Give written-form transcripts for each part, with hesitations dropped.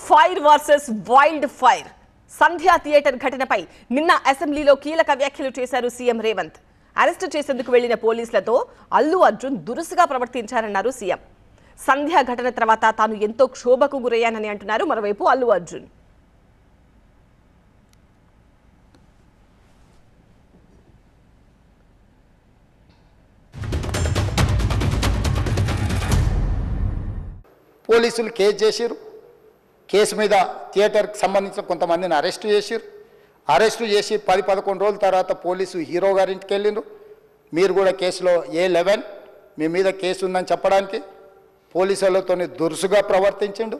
Fire versus wild fire. Sandhya theatre ఘటనపై నిన్న అసెంబ్లీలో కీలక వ్యాఖ్యలు చేశారు సీఎం రేవంత్. అరెస్టు చేసేందుకు వెళ్లిన పోలీసులతో అల్లు అర్జున్ దురుసుగా ప్రవర్తించారన్నారు సీఎం. సంధ్యా ఘటన తర్వాత తాను ఎంతో క్షోభకు గురయ్యానని అంటున్నారు మరోవైపు అల్లు అర్జున్. పోలీసులు కేసు చేసిరు. కేసు మీద థియేటర్కి సంబంధించిన కొంతమందిని అరెస్టు చేసిరు. అరెస్టు చేసి 10-11 రోజుల తర్వాత పోలీసు హీరో గారింటికి వెళ్ళిండ్రు. మీరు కూడా కేసులో A11 మీ మీద కేసు ఉందని చెప్పడానికి పోలీసులతో దురుసుగా ప్రవర్తించిండు.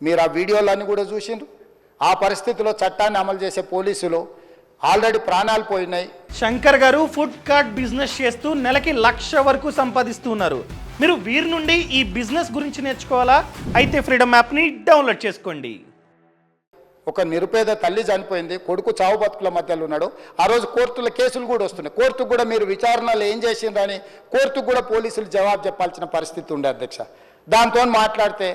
మీరు ఆ వీడియోలన్నీ కూడా చూసిండ్రు. ఆ పరిస్థితిలో చట్టాన్ని అమలు చేసే పోలీసులు ఆల్రెడీ ప్రాణాలు పోయినాయి. శంకర్ గారు ఫుడ్ కార్ట్ బిజినెస్ చేస్తూ నెలకి 1,00,000 వరకు సంపాదిస్తున్నారు. మీరు వీరి నుండి ఈ బిజినెస్ గురించి నేర్చుకోవాలా? అయితే ఫ్రీడమ్ యాప్ని డౌన్లోడ్ చేసుకోండి. ఒక నిరుపేద తల్లి చనిపోయింది, కొడుకు చావు బతుకుల మధ్యలో ఉన్నాడు. ఆ రోజు కోర్టుల కేసులు కూడా వస్తున్నాయి. కోర్టుకు కూడా మీరు విచారణలు ఏం చేసిండ్రని కోర్టుకు కూడా పోలీసులు జవాబు చెప్పాల్సిన పరిస్థితి ఉండే అధ్యక్ష. దాంతో మాట్లాడితే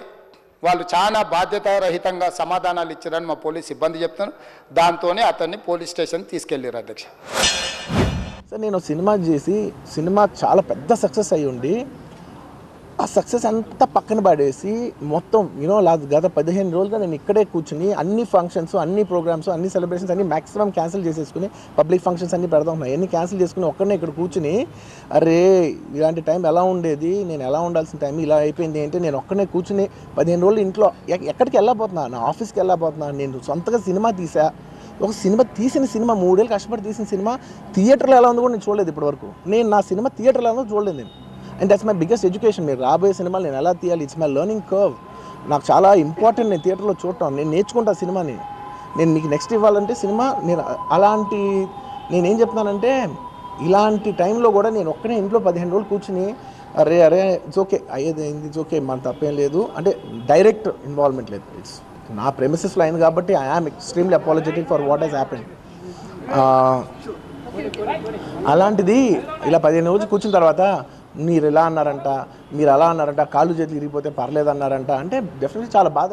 వాళ్ళు చాలా బాధ్యతారహితంగా సమాధానాలు ఇచ్చారని మా పోలీస్ సిబ్బంది చెప్తాను. దాంతోనే అతన్ని పోలీస్ స్టేషన్ తీసుకెళ్ళారు అధ్యక్ష. సార్ నేను సినిమా చేసి సినిమా చాలా పెద్ద సక్సెస్ అయ్యి ఉండి ఆ సక్సెస్ అంతా పక్కన పడేసి మొత్తం గత 15 రోజులుగా నేను ఇక్కడే కూర్చుని అన్ని ఫంక్షన్స్, అన్ని ప్రోగ్రామ్స్, అన్ని సెలబ్రేషన్స్ అన్ని మ్యాక్సిమం క్యాన్సిల్ చేసేసుకుని పబ్లిక్ ఫంక్షన్స్ అన్ని పెడతా ఉన్నాయి. అన్ని క్యాన్సిల్ చేసుకుని ఒక్కడనే ఇక్కడ కూర్చుని అరే ఇలాంటి టైం ఎలా ఉండేది, నేను ఎలా ఉండాల్సిన టైం ఇలా అయిపోయింది అంటే నేను ఒక్కడనే కూర్చుని 15 రోజులు ఇంట్లో ఎక్కడికి వెళ్ళబోతున్నా, నా ఆఫీస్కి వెళ్ళబోతున్నా. నేను సొంతగా సినిమా తీసా. ఒక సినిమా 3 ఏళ్ళు కష్టపడి తీసిన సినిమా థియేటర్లో ఎలా ఉందో కూడా నేను చూడలేదు ఇప్పటివరకు. నేను నా సినిమా థియేటర్లో ఉందో చూడలేదు నేను. And that's my biggest education. మీరు రాబోయే సినిమాలు నేను ఎలా తీయాలి, ఇట్స్ మై లెర్నింగ్ కర్వ్. నాకు చాలా ఇంపార్టెంట్ నేను థియేటర్లో చూడటం. నేను నేర్చుకుంటా సినిమాని. నేను మీకు నెక్స్ట్ ఇవ్వాలంటే సినిమా నేను నేనేం చెప్తున్నానంటే ఇలాంటి టైంలో కూడా నేను ఒక్కనే ఇంట్లో 15 రోజులు కూర్చుని అరే ఇట్స్ ఓకే అయ్యేది అయింది, ఇట్స్ ఓకే, మన తప్పేం లేదు అంటే డైరెక్ట్ ఇన్వాల్వ్మెంట్ లేదు. ఇట్స్ నా ప్రెమిసెస్లో అయింది కాబట్టి I am extremely apologetic for what he's happened. అలాంటిది ఇలా 15 రోజులు కూర్చున్న తర్వాత మీరు ఇలా అన్నారంట, మీరు అలా అన్నారంట, కాళ్ళు చేతులు ఇరిగిపోతే పర్లేదు అన్నారంట అంటే డెఫినెట్లీ చాలా బాధ.